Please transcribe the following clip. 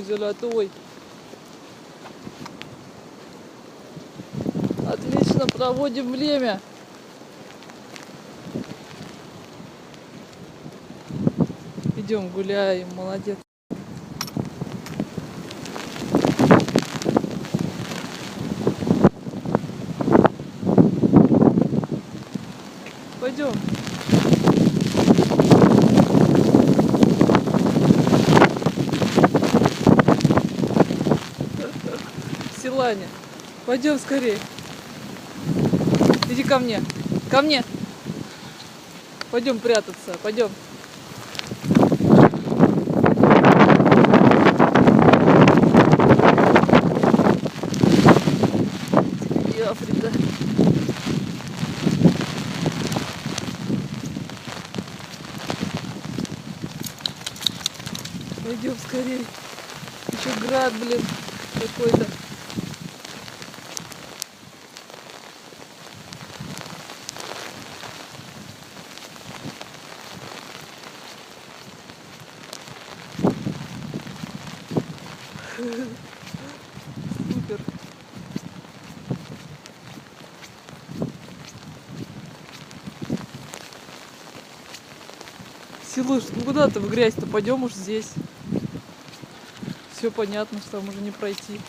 мой золотой. Отлично проводим время. Идем гуляем, молодец. Пойдем. Силаня, пойдем скорее. Иди ко мне. Ко мне. Пойдем прятаться. Пойдем. Африка. Пойдем скорее. Еще град, блин, какой-то. Супер. Силуш, ну куда ты в грязь-то? Пойдем уж здесь. Все понятно, что там уже не пройти.